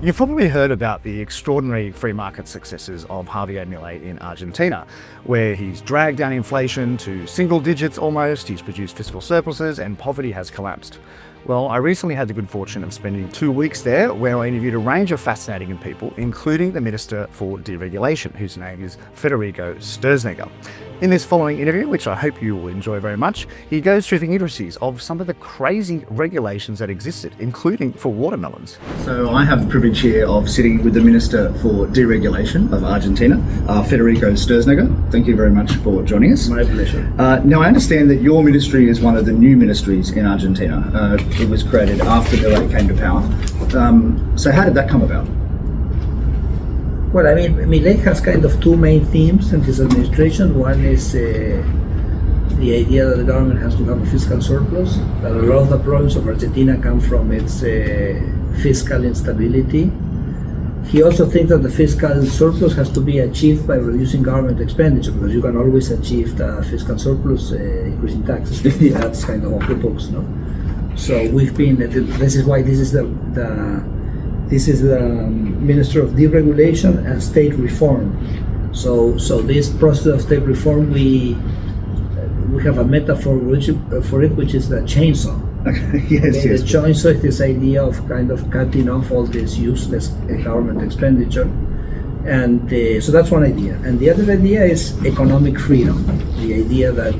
You've probably heard about the extraordinary free market successes of Javier Milei in Argentina, where he's dragged down inflation to single digits almost, he's produced fiscal surpluses, and poverty has collapsed. Well, I recently had the good fortune of spending 2 weeks there, where I interviewed a range of fascinating people, including the Minister for Deregulation, whose name is Federico Sturzenegger. In this following interview, which I hope you will enjoy very much, he goes through the intricacies of some of the crazy regulations that existed, including for watermelons. So I have the privilege here of sitting with the Minister for Deregulation of Argentina, Federico Sturzenegger. Thank you very much for joining us. My pleasure. Now I understand that your ministry is one of the new ministries in Argentina. It was created after Milei came to power. So how did that come about? Well, I mean, Milei has kind of two main themes in his administration. One is the idea that the government has to have a fiscal surplus, that a lot of the problems of Argentina come from its fiscal instability. He also thinks that the fiscal surplus has to be achieved by reducing government expenditure, because you can always achieve the fiscal surplus increasing taxes. That's kind of off the books, no? So we've been, this is why this is the Ministry of Deregulation and State Reform. So this process of state reform, we have a metaphor for it, which is the chainsaw. Yes. The chainsaw is this idea of kind of cutting off all this useless government expenditure. And so that's one idea. And the other idea is economic freedom. The idea that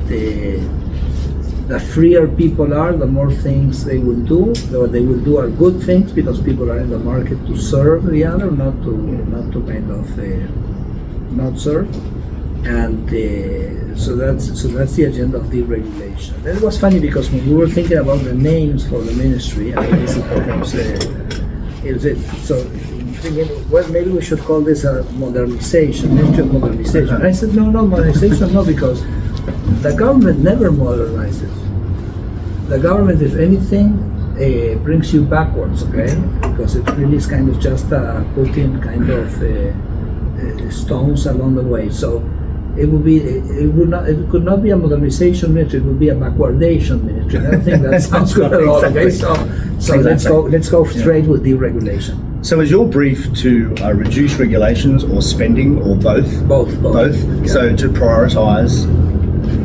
the freer people are, the more things they will do. What they will do are good things, because people are in the market to serve the other, not to kind of not serve. And so that's the agenda of deregulation. And it was funny, because when we were thinking about the names for the ministry, and this is perhaps so thinking, well, maybe we should call this a modernization, Ministry of Modernization. And I said, no, modernization, no, because the government never modernizes. The government, if anything, brings you backwards, okay? Because it really is kind of just putting kind of stones along the way. So it could not be a modernization ministry. It would be a backwardation ministry. I don't think that sounds good at all. Okay, so let's go straight with deregulation. So is your brief to reduce regulations or spending, or both? Both. Yeah. So to prioritise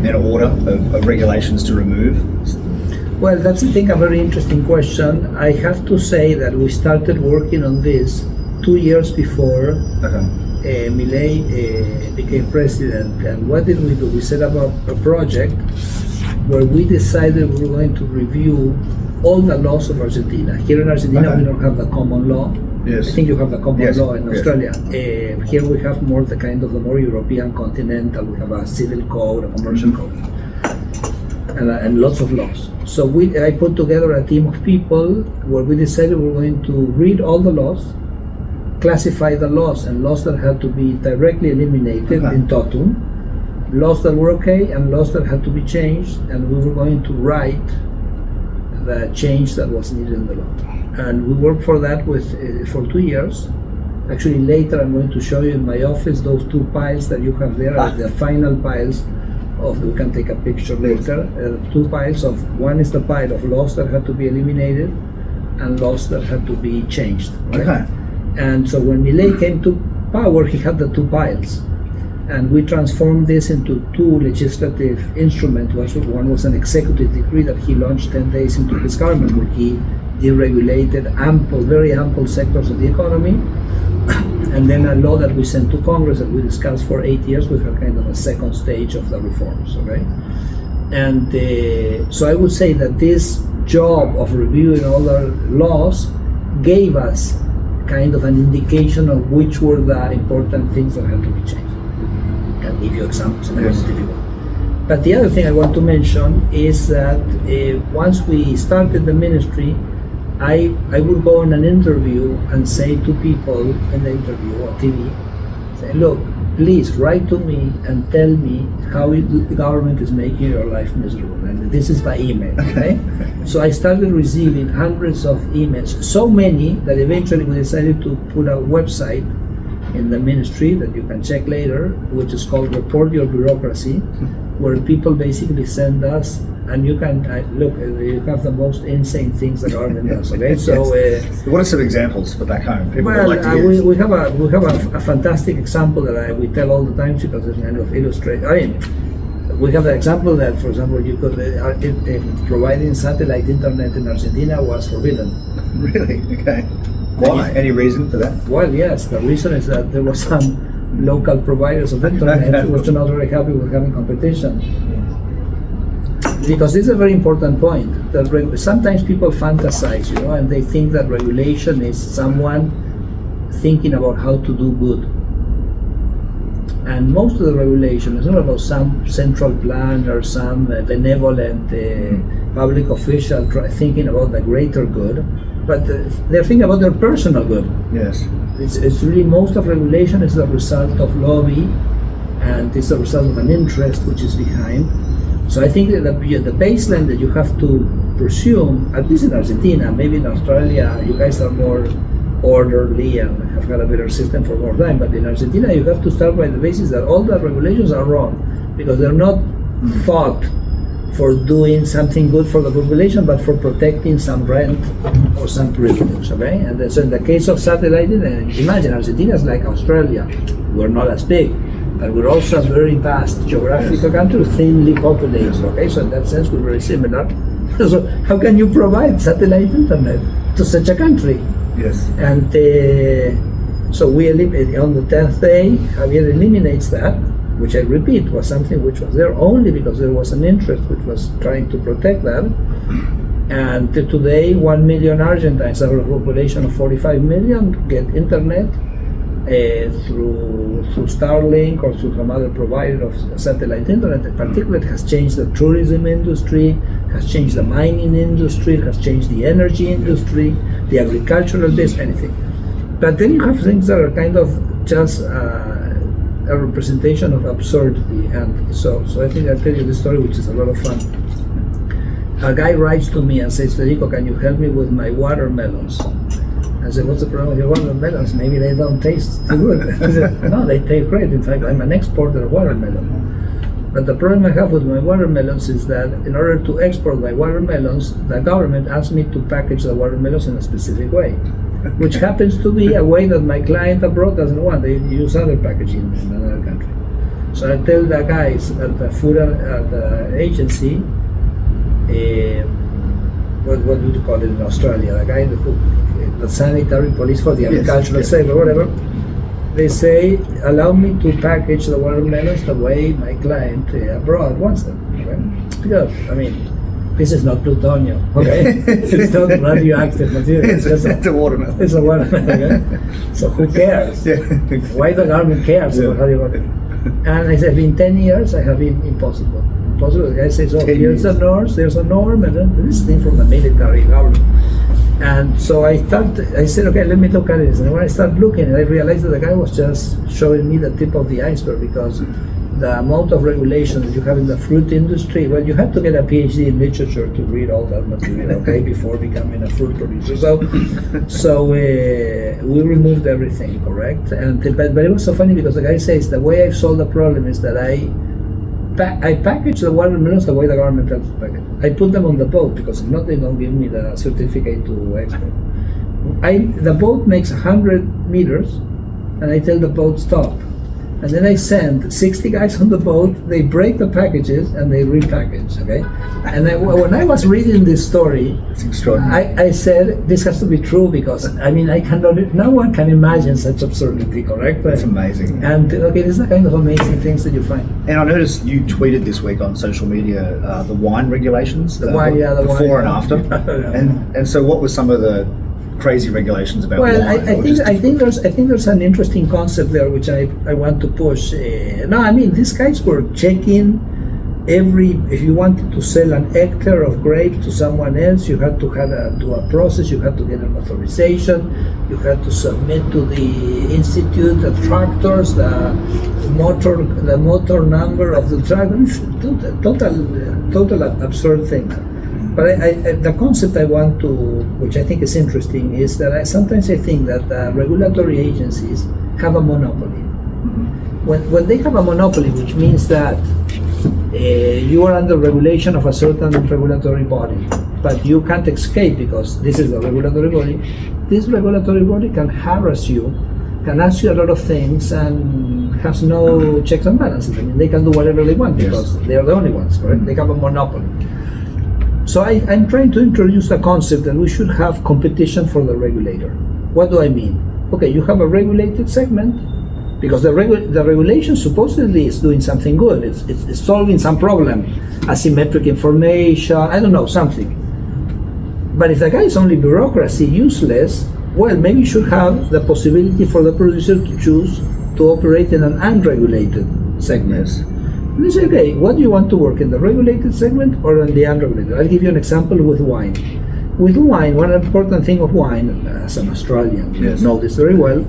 an order of regulations to remove? Well, that's I think a very interesting question. I have to say that we started working on this 2 years before Milei became president. And what did we do? We set up a project where we decided we were going to review all the laws of Argentina. Here in Argentina, we don't have the common law. Yes. I think you have the common law in Australia. Here we have more the more European continental. We have a civil code, a commercial code, and lots of laws. So I put together a team of people where we decided we were going to read all the laws, classify the laws, and laws that had to be directly eliminated in totum, laws that were okay, and laws that had to be changed, and we were going to write the change that was needed in the law. And we worked for that for 2 years. Actually, later I'm going to show you in my office those two piles that you have there are the final piles of. We can take a picture later. Two piles of. One is the pile of laws that had to be eliminated, and laws that had to be changed. Right? Okay. And so when Milei came to power, he had the two piles, and we transformed this into two legislative instruments. One was an executive decree that he launched 10 days into his government, where he deregulated very ample sectors of the economy, and then a law that we sent to Congress that we discussed for 8 years with a kind of a second stage of the reforms, okay? And so I would say that this job of reviewing all the laws gave us kind of an indication of which were the important things that had to be changed. I can give you examples in a minute if you want. But the other thing I want to mention is that once we started the ministry, I would go on an interview and say to people in the interview on TV, say, look, please write to me and tell me how the government is making your life miserable. And this is by email, okay? So I started receiving hundreds of emails, so many that eventually we decided to put a website in the ministry that you can check later, which is called Report Your Bureaucracy, where people basically send us, and you can look, you have the most insane things the government does. Okay, so what are some examples for back home? People well, would like to hear. we have a fantastic example that we tell all the time because it's kind of illustrate. I mean, we have the example that, for example, you could providing satellite internet in Argentina was forbidden. Really? Okay. Why? Any reason for that? Well, yes. The reason is that there was some local providers of internet who were not very happy with having competition. Because this is a very important point. That sometimes people fantasize, and they think that regulation is someone thinking about how to do good. And most of the regulation is not about some central plan or some benevolent public official thinking about the greater good, but they're thinking about their personal good. Yes. It's really, most of regulation is the result of lobby, and it's the result of an interest which is behind. So I think that the baseline that you have to presume, at least in Argentina, maybe in Australia, you guys are more orderly and have had a better system for more time, but in Argentina you have to start by the basis that all the regulations are wrong because they're not thought for doing something good for the population, but for protecting some rent or some privilege, okay? And then, so in the case of satellite, imagine Argentina is like Australia. We're not as big, but we're also a very vast geographical country, thinly populated, okay? So in that sense, we're very similar. So how can you provide satellite internet to such a country? Yes. And so we eliminate, on the 10th day, Javier eliminates that, which I repeat was something which was there only because there was an interest which was trying to protect that. And today 1 million Argentines out of a population of 45 million get internet through Starlink or through some other provider of satellite internet. In particular, it has changed the tourism industry, has changed the mining industry, it has changed the energy industry, the agricultural business, anything. But then you have things that are kind of just a representation of absurdity. And so I think I'll tell you this story, which is a lot of fun. A guy writes to me and says, Federico, can you help me with my watermelons? I said, what's the problem with your watermelons? Maybe they don't taste too good. He said, no, they taste great. In fact, I'm an exporter of watermelon. But the problem I have with my watermelons is that in order to export my watermelons, the government asked me to package the watermelons in a specific way, which happens to be a way that my client abroad doesn't want. They use other packaging in another country. So I tell the guys at the food agency, what do you call it in Australia? The guy the sanitary police for the agricultural sector, whatever. They say, allow me to package the watermelons the way my client abroad wants them. Okay? Because, I mean, this is not plutonium, okay? It's not radioactive material. It's a watermelon. It's a watermelon, okay? So who cares? Why the government cares about how you work? And I said, in 10 years, I have been impossible. The guy says, oh, here's a norm, there's a norm, and then this thing from the military government. And so I said, okay, let me look at this. And when I started looking, I realized that the guy was just showing me the tip of the iceberg because the amount of regulation that you have in the fruit industry, well, you have to get a PhD in literature to read all that material, okay, before becoming a fruit producer. So we removed everything, correct? And but it was so funny because the guy says, the way I've solved the problem is that I package the watermelons the way the government tells to package. I put them on the boat because if not, they don't give me the certificate to export. The boat makes 100 meters, and I tell the boat stop. And then I send 60 guys on the boat, they break the packages, and they repackage, okay? And when I was reading this story, it's extraordinary. I said, this has to be true because, I mean, no one can imagine such absurdity, correct? That's amazing. And, okay, these are the kind of amazing things that you find. And I noticed you tweeted this week on social media the wine regulations. The wine, before wine, and after. And so what were some of the crazy regulations about wine? I think there's an interesting concept there which I want to push. No, I mean, these guys were checking if you wanted to sell an hectare of grapes to someone else, you had to do a process, you had to get an authorization, you had to submit to the Institute of Tractors the motor number of the tractor. Total absurd thing. But the concept I want to, which I think is interesting, is that sometimes I think that regulatory agencies have a monopoly. When they have a monopoly, which means that you are under regulation of a certain regulatory body, but you can't escape because this is a regulatory body, this regulatory body can harass you, can ask you a lot of things, and has no checks and balances. I mean, they can do whatever they want because they are the only ones, correct? They have a monopoly. So I'm trying to introduce the concept that we should have competition for the regulator. What do I mean? Okay, you have a regulated segment, because the regulation supposedly is doing something good. It's solving some problem, asymmetric information, I don't know, something. But if the guy is only bureaucracy, useless, well, maybe you should have the possibility for the producer to choose to operate in an unregulated segment. And you say, okay, what do you want to work in, the regulated segment or in the unregulated? I'll give you an example with wine. With wine, one important thing of wine, as an Australian, you know this very well,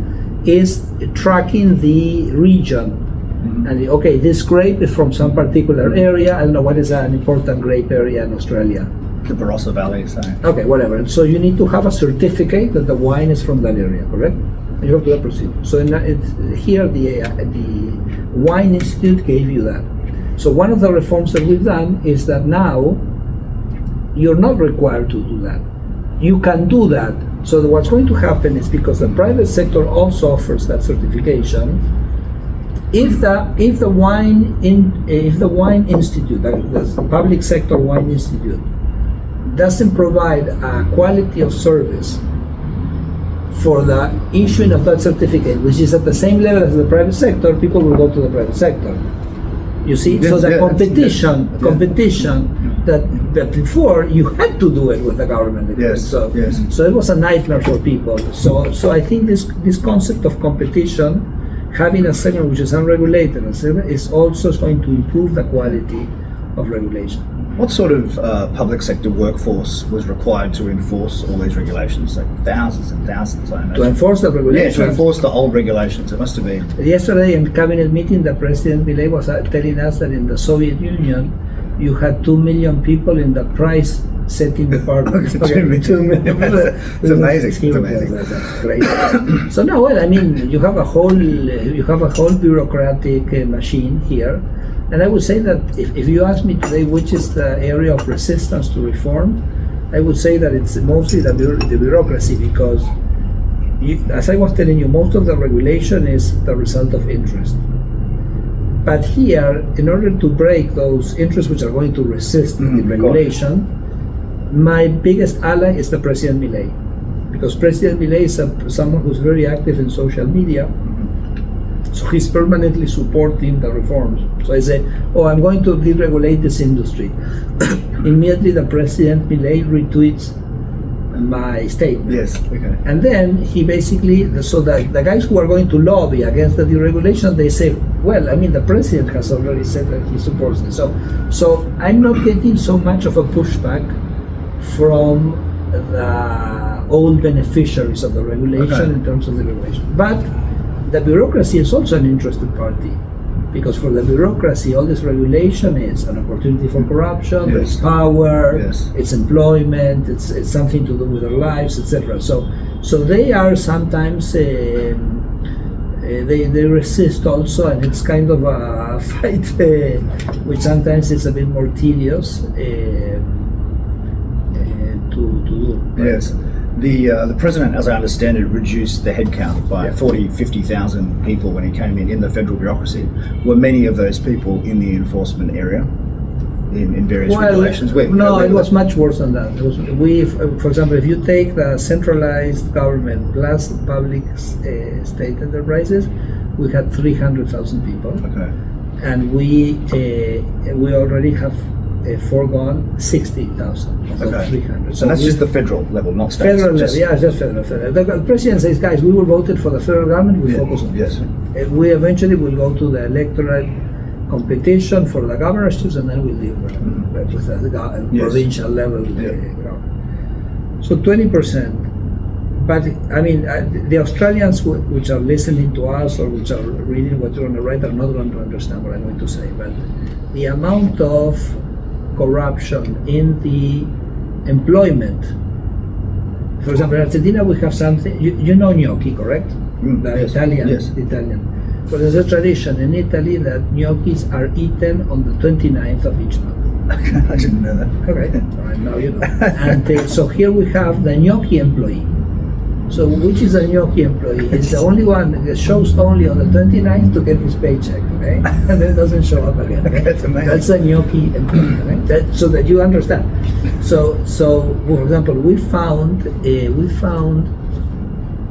is tracking the region. And okay, this grape is from some particular area. I don't know what is an important grape area in Australia. The Barossa Valley, so. Okay, whatever. And so you need to have a certificate that the wine is from that area, correct? And you have to proceed. So here the Wine Institute gave you that. So one of the reforms that we've done is that now you're not required to do that. You can do that. So what's going to happen is, because the private sector also offers that certification, if the wine institute, the public sector wine institute, doesn't provide a quality of service for the issuing of that certificate, which is at the same level as the private sector, people will go to the private sector. You see, so the competition that before you had to do it with the government. So it was a nightmare for people. So I think this concept of competition, having a segment which is unregulated, is also going to improve the quality of regulation. What sort of public sector workforce was required to enforce all these regulations? Like thousands and thousands, I imagine. To enforce the regulations? Yeah, to enforce the old regulations. It must have been. Yesterday in cabinet meeting, the President Milei was telling us that in the Soviet Union, you had 2 million people in the price setting department. 2 million. It's amazing. It's amazing. That's great. So now, well, I mean, you have a whole bureaucratic machine here. And I would say that if you ask me today which is the area of resistance to reform, I would say that it's mostly the bureaucracy, because as I was telling you, most of the regulation is the result of interest. But here, in order to break those interests which are going to resist the regulation, my biggest ally is the President Milei, because President Milei is someone who's very active in social media. So he's permanently supporting the reforms. So I say, I'm going to deregulate this industry. Immediately the President Milei retweets my statement. Yes, okay. And then he basically, so the guys who are going to lobby against the deregulation, they say, well, I mean, the President has already said that he supports this. So I'm not getting so much of a pushback from the old beneficiaries of the regulation in terms of the regulation. But the bureaucracy is also an interested party, because for the bureaucracy, all this regulation is an opportunity for corruption, it's power, it's employment, it's something to do with their lives, etc. So they are sometimes they resist also, and it's kind of a fight which sometimes is a bit more tedious to do. Yes. The president, as I understand it, reduced the headcount by 50,000 people when he came in the federal bureaucracy. Were many of those people in the enforcement area in various regulations? No, it was much worse than that. For example, if you take the centralized government plus public state enterprises, we had 300,000 people. Okay. And we already have foregone 60,000 of the 300. So that's just the federal level, not state. Federal level, just federal. The president says, guys, we were voted for the federal government, we focus on this. We eventually will go to the electoral competition for the governorships, and then we'll deal with the provincial level government. So 20%. But I mean, the Australians which are listening to us or which are reading what you're going to write are not going to understand what I'm going to say. But the amount of corruption in the employment. For example, in Argentina we have something, you know gnocchi, correct? Yes. Italian. But there's a tradition in Italy that gnocchis are eaten on the 29th of each month. I didn't know that. Okay, all right, now you know. And so here we have the gnocchi employee. So which is a gnocchi employee? It's the only one that shows only on the 29th to get his paycheck, okay? And then doesn't show up again. Okay? That's amazing. That's a gnocchi employee, okay? So that you understand. So for example, we found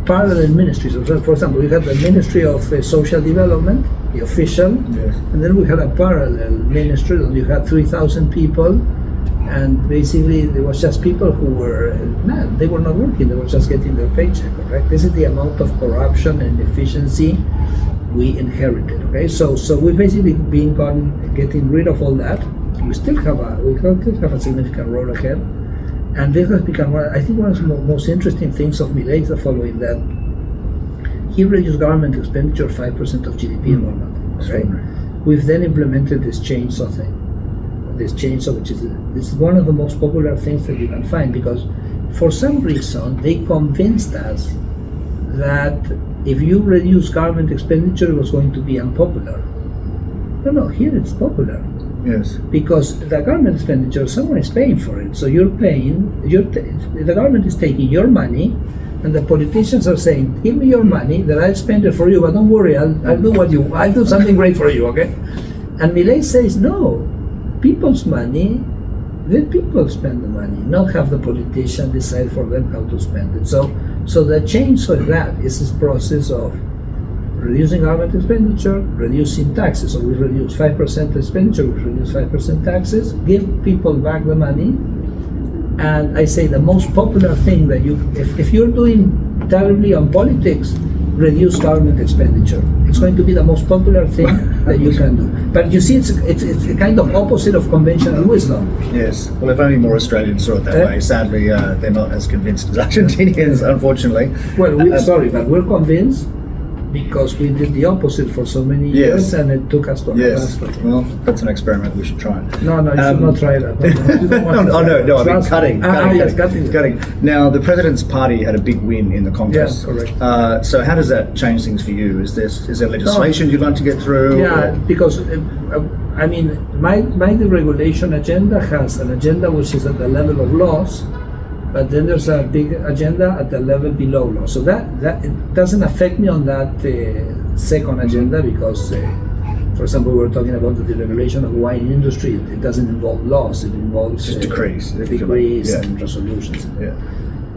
parallel ministries. For example, we had the Ministry of Social Development, the official, Yes. and then we had a parallel ministry, and you had 3,000 people. And basically, there was just people who were, they were not working, they were just getting their paycheck, correct? This is the amount of corruption and efficiency we inherited, okay? So we've basically been getting rid of all that. We still have a significant road ahead. And this has become, I think, one of the most interesting things of Milei is the following, that he reduced government expenditure 5% of GDP in 1 month, right? We've then implemented this chainsaw thing. This chainsaw, which is one of the most popular things that you can find, because for some reason they convinced us that if you reduce government expenditure, it was going to be unpopular. No, here it's popular. Yes. Because the government expenditure, someone is paying for it. So you're paying, the government is taking your money, and the politicians are saying, give me your money, that I'll spend it for you, but don't worry, I'll do something great for you, okay? And Milei says, no. People's money, let people spend the money, not have the politician decide for them how to spend it. So the change for that is this process of reducing government expenditure, reducing taxes. So we reduce 5% expenditure, we reduce 5% taxes, give people back the money. And I say the most popular thing that if you're doing terribly on politics, reduce government expenditure. It's going to be the most popular thing that you can do. But you see, it's a kind of opposite of conventional wisdom. Yes. Well, if only more Australians saw it that way. Sadly, they're not as convinced as Argentinians, unfortunately. Well, but we're convinced because we did the opposite for so many years, and it took us to a catastrophe. Well, that's an experiment we should try. No, you should not try that. No, I mean cutting. Now, the president's party had a big win in the Congress. Yeah, correct. So how does that change things for you? Is there legislation you'd like to get through? Yeah, because I mean, my deregulation agenda has an agenda which is at the level of laws, but then there's a big agenda at the level below law. So that it doesn't affect me on that second agenda, because, for example, we were talking about the deregulation of the wine industry. It doesn't involve laws; it involves just decrees and resolutions. Yeah.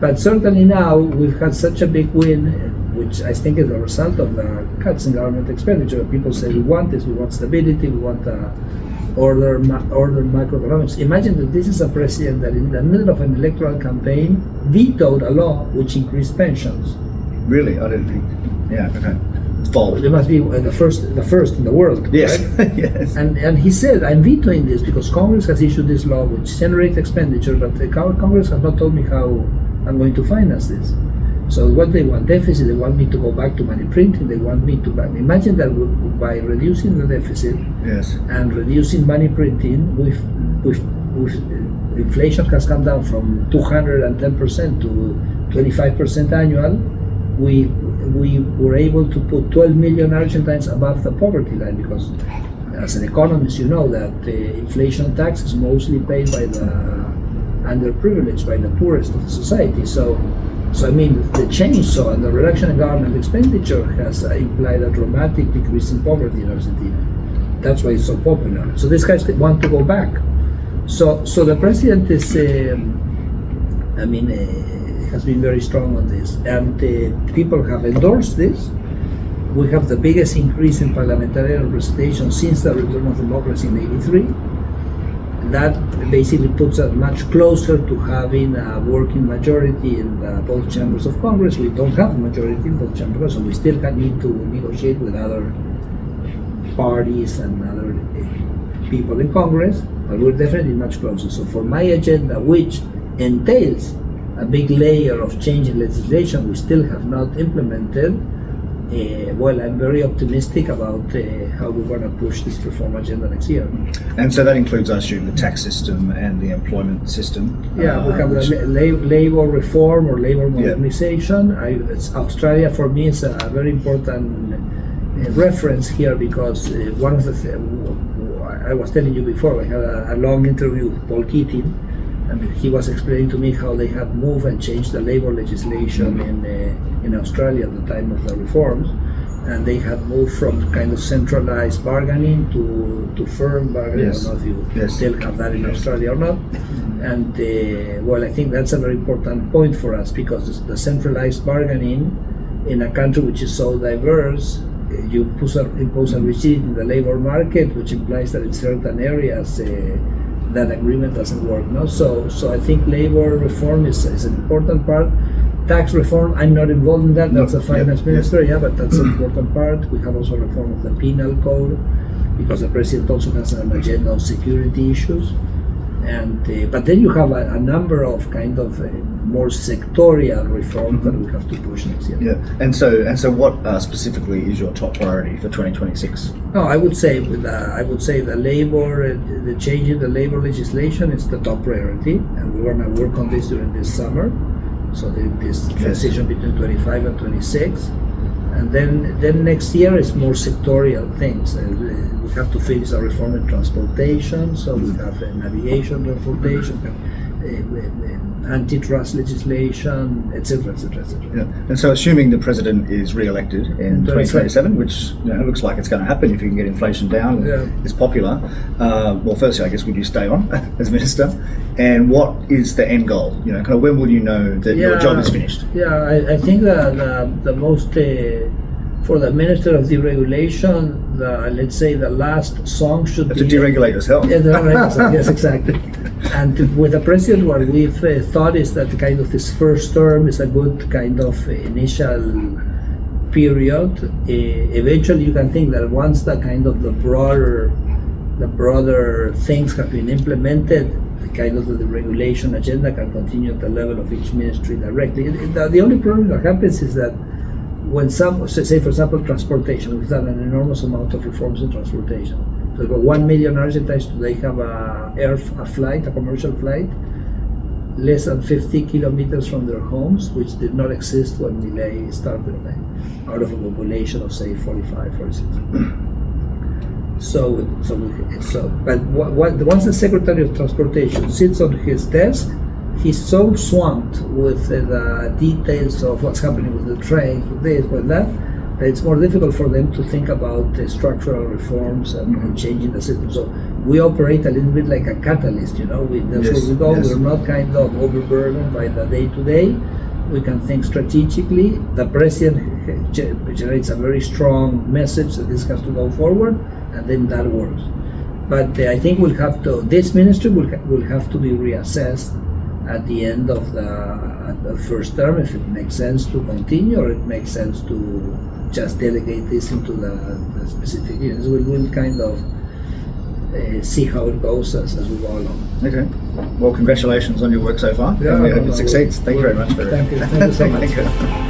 But certainly now we've had such a big win, which I think is a result of the cuts in government expenditure. People say we want this, we want stability, we want order macroeconomics. Imagine that this is a president that in the middle of an electoral campaign vetoed a law which increased pensions. Really? I didn't think. Yeah, okay. It's bold. It must be the first in the world. Yes. Right? Yes. And he said, I'm vetoing this because Congress has issued this law which generates expenditure, but the Congress has not told me how I'm going to finance this. So what they want, deficit, they want me to go back to money printing, they want me to imagine that by reducing the deficit and reducing money printing, with inflation has come down from 210% to 25% annual, we were able to put 12 million Argentines above the poverty line, because as an economist you know that inflation tax is mostly paid by the underprivileged, by the poorest of the society. So I mean, the chainsaw and the reduction in government expenditure has implied a dramatic decrease in poverty in Argentina. That's why it's so popular. So these guys want to go back. So the president is, has been very strong on this, and people have endorsed this. We have the biggest increase in parliamentary representation since the return of democracy in '83. That basically puts us much closer to having a working majority in both chambers of Congress. We don't have a majority in both chambers, so we still need to negotiate with other parties and other people in Congress, but we're definitely much closer. So for my agenda, which entails a big layer of change in legislation we still have not implemented, well, I'm very optimistic about how we're going to push this reform agenda next year. And so that includes, I assume, the tax system and the employment system. Yeah, we have labor reform or labor modernization. Australia, for me, is a very important reference here because one of the I was telling you before, I had a long interview with Paul Keating, and he was explaining to me how they had moved and changed the labor legislation in Australia at the time of the reforms, and they had moved from kind of centralized bargaining to firm bargaining. Yes. I don't know if you still have that in Australia or not. And well, I think that's a very important point for us because the centralized bargaining in a country which is so diverse, you impose a regime in the labor market, which implies that in certain areas that agreement doesn't work. No, so I think labor reform is an important part. Tax reform, I'm not involved in that. That's the finance minister. Yeah, but that's an important part. We have also reform of the penal code because the president also has an agenda on security issues. And but then you have a number of kind of more sectorial reforms that we have to push next year. Yeah, and so what specifically is your top priority for 2026? No, I would say the labor, the change in the labor legislation is the top priority, and we're going to work on this during this summer. So this transition between 25 and 26, and then next year is more sectorial things. We have to finish a reform in transportation, so we have navigation, transportation, antitrust legislation, etc., etc., etc. Yeah. And so, assuming the president is re-elected in 2027, which looks like it's going to happen if you can get inflation down, is popular. Well, firstly, I guess, would you stay on as minister? And what is the end goal? You know, kind of when will you know that your job is finished? Yeah, I think the most for the Minister of Deregulation, let's say the last song should be to deregulate yourself. Yeah, yes, exactly. And with the president, what we've thought is that kind of this first term is a good kind of initial period. Eventually, you can think that once the kind of the broader things have been implemented, the kind of the regulation agenda can continue at the level of each ministry directly. The only problem that happens is that when say for example transportation, we've done an enormous amount of reforms in transportation. So about 1 million Argentines today have a commercial flight, less than 50 kilometers from their homes, which did not exist when Milei started, out of a population of say 45, 46. But once the Secretary of Transportation sits on his desk, he's so swamped with the details of what's happening with the trains, with this, with that it's more difficult for them to think about structural reforms and changing the system. So we operate a little bit like a catalyst, That's where we go. We're not kind of overburdened by the day-to-day. We can think strategically. The president generates a very strong message that this has to go forward, and then that works. But I think this ministry will have to be reassessed at the end of the first term, if it makes sense to continue or it makes sense to just delegate this into the specific units. We'll kind of see how it goes as we go along. Okay. Well, congratulations on your work so far. Yeah, and we hope it succeeds. Thank you very much. Thank you so much. Thank you.